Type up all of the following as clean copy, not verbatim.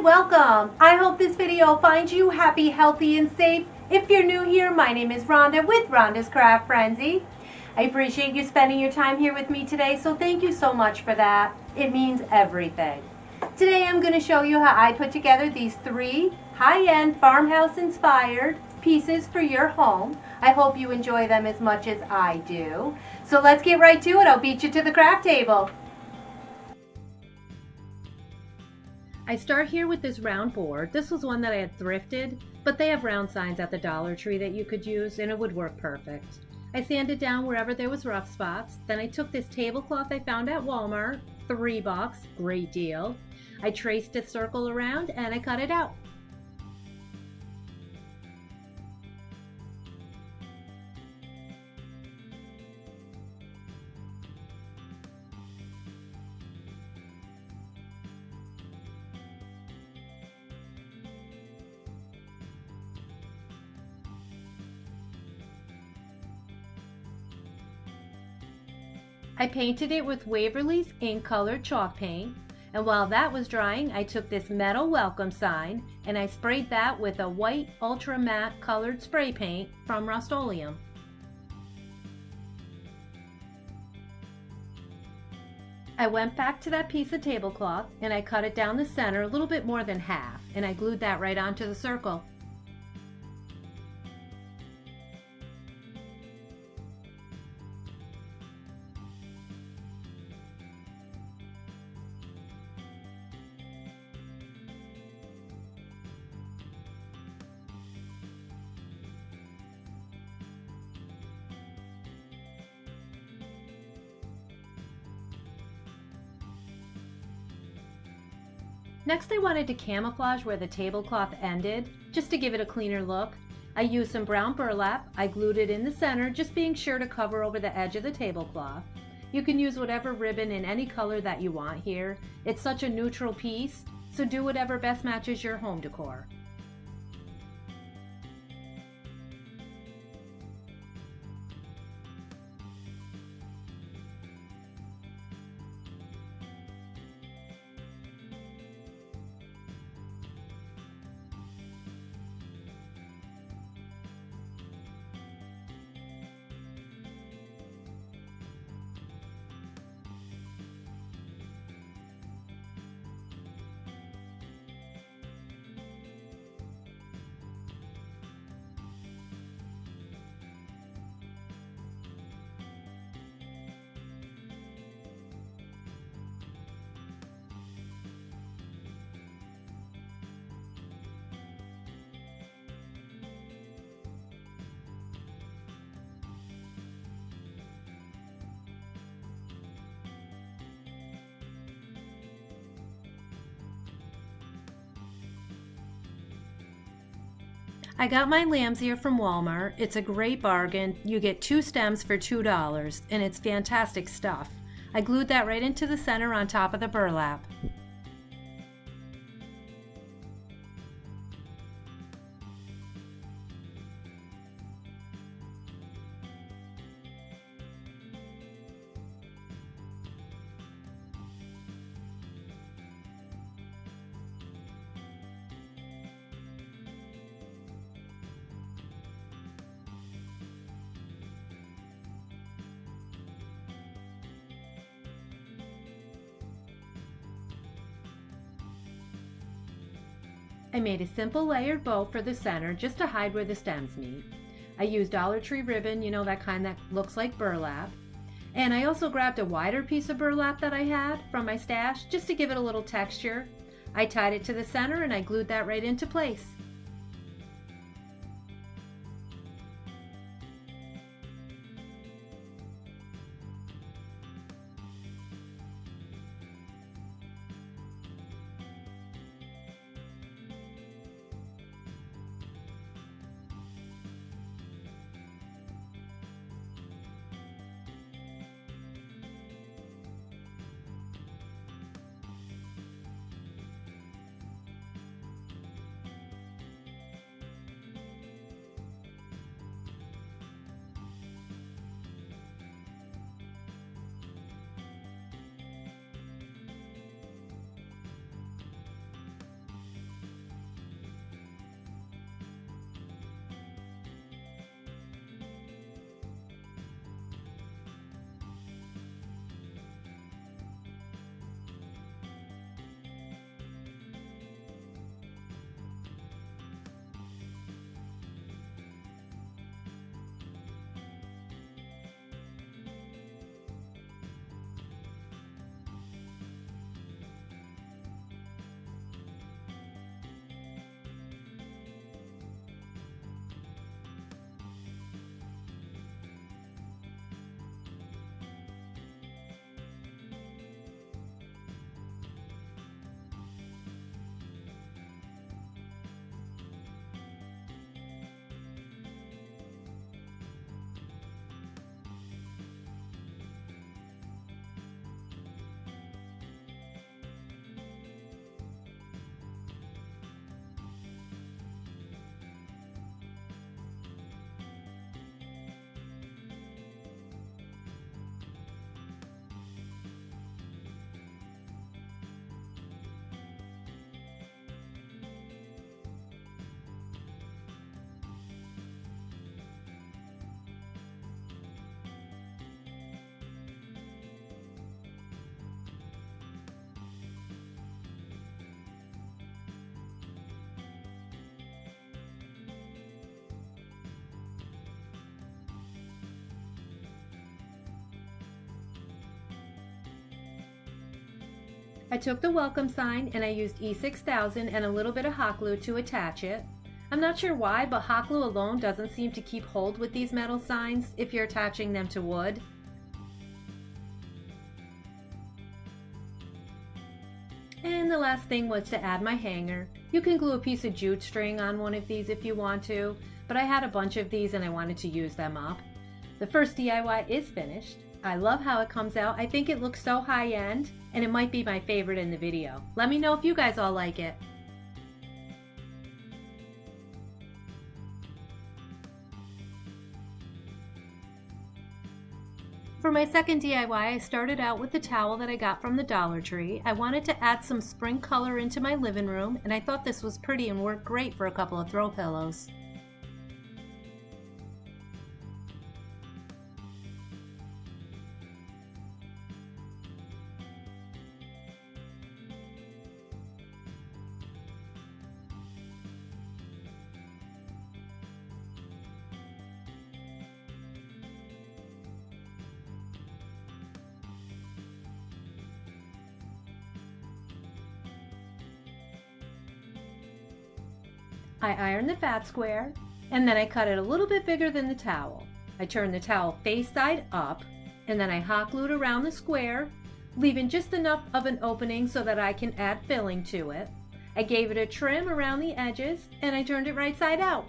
welcome. I hope this video finds you happy, healthy, and safe. If you're new here, my name is Rhonda with Rhonda's Craft Frenzy. I appreciate you spending your time here with me today, so thank you so much for that. It means everything. Today I'm going to show you how I put together these 3 high-end farmhouse inspired pieces for your home. I hope you enjoy them as much as I do. So let's get right to it. I'll beat you to the craft table. I start here with this round board. This was one that I had thrifted, but they have round signs at the Dollar Tree that you could use and it would work perfect. I sanded down wherever there was rough spots. Then I took this tablecloth I found at Walmart, $3, great deal. I traced a circle around and I cut it out. I painted it with Waverly's ink colored chalk paint, and while that was drying I took this metal welcome sign and I sprayed that with a white ultra matte colored spray paint from Rust-Oleum. I went back to that piece of tablecloth and I cut it down the center a little bit more than half, and I glued that right onto the circle. Next I wanted to camouflage where the tablecloth ended, just to give it a cleaner look. I used some brown burlap, I glued it in the center, just being sure to cover over the edge of the tablecloth. You can use whatever ribbon in any color that you want here. It's such a neutral piece, so do whatever best matches your home decor. I got my lamb's ear from Walmart. It's a great bargain. You get 2 stems for $2 and it's fantastic stuff. I glued that right into the center on top of the burlap. I made a simple layered bow for the center just to hide where the stems meet. I used Dollar Tree ribbon, you know, that kind that looks like burlap. And I also grabbed a wider piece of burlap that I had from my stash just to give it a little texture. I tied it to the center and I glued that right into place. I took the welcome sign and I used E6000 and a little bit of hot glue to attach it. I'm not sure why, but hot glue alone doesn't seem to keep hold with these metal signs if you're attaching them to wood. And the last thing was to add my hanger. You can glue a piece of jute string on one of these if you want to, but I had a bunch of these and I wanted to use them up. The first DIY is finished. I love how it comes out. I think it looks so high-end, and it might be my favorite in the video. Let me know if you guys all like it. For my second DIY, I started out with the towel that I got from the Dollar Tree. I wanted to add some spring color into my living room, and I thought this was pretty and worked great for a couple of throw pillows. I ironed the fat square, and then I cut it a little bit bigger than the towel. I turned the towel face side up, and then I hot glued around the square, leaving just enough of an opening so that I can add filling to it. I gave it a trim around the edges, and I turned it right side out.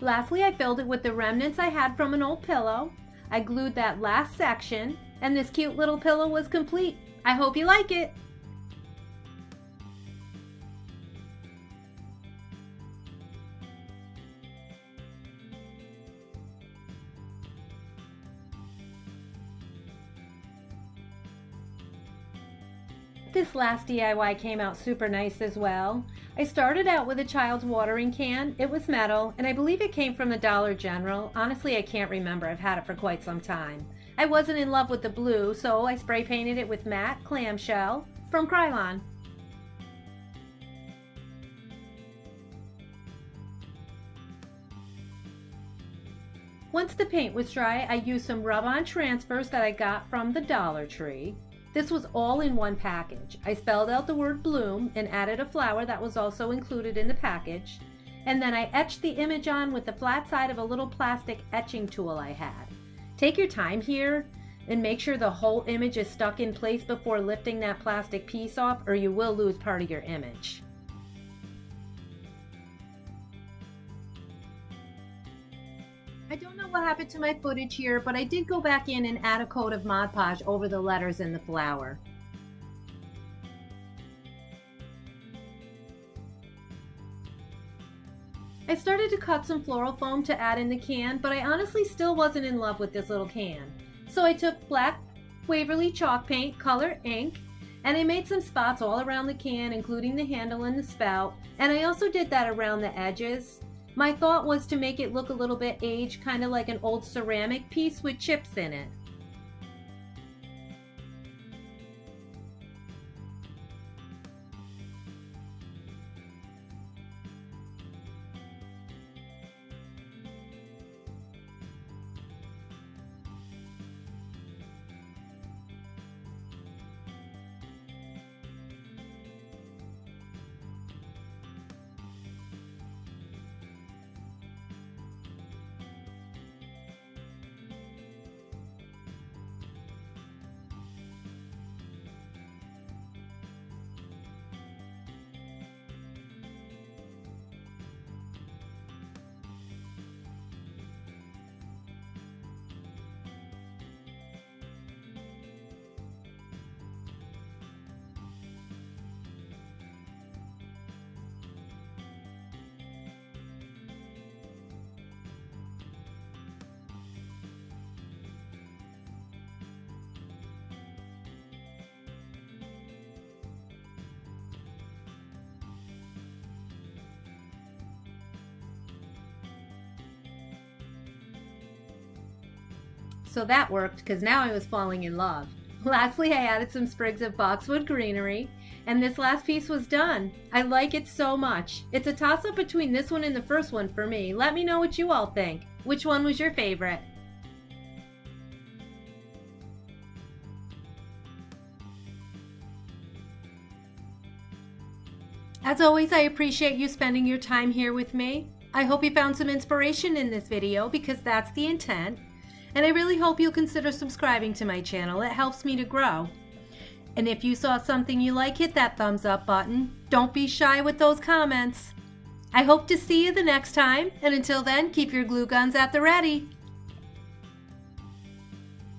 Lastly, I filled it with the remnants I had from an old pillow. I glued that last section, and this cute little pillow was complete. I hope you like it! This last DIY came out super nice as well. I started out with a child's watering can. It was metal, and I believe it came from the Dollar General. Honestly, I can't remember. I've had it for quite some time. I wasn't in love with the blue, so I spray painted it with matte clamshell from Krylon. Once the paint was dry, I used some rub-on transfers that I got from the Dollar Tree. This was all in one package. I spelled out the word bloom and added a flower that was also included in the package. And then I etched the image on with the flat side of a little plastic etching tool I had. Take your time here and make sure the whole image is stuck in place before lifting that plastic piece off, or you will lose part of your image. I don't know what happened to my footage here, but I did go back in and add a coat of Mod Podge over the letters in the flower. I started to cut some floral foam to add in the can, but I honestly still wasn't in love with this little can. So I took black Waverly chalk paint, color ink, and I made some spots all around the can, including the handle and the spout, and I also did that around the edges. My thought was to make it look a little bit aged, kind of like an old ceramic piece with chips in it. So that worked because now I was falling in love. Lastly, I added some sprigs of boxwood greenery, and this last piece was done. I like it so much. It's a toss-up between this one and the first one for me. Let me know what you all think. Which one was your favorite? As always, I appreciate you spending your time here with me. I hope you found some inspiration in this video because that's the intent. And I really hope you'll consider subscribing to my channel. It helps me to grow. And if you saw something you like, hit that thumbs up button. Don't be shy with those comments. I hope to see you the next time. And until then, keep your glue guns at the ready.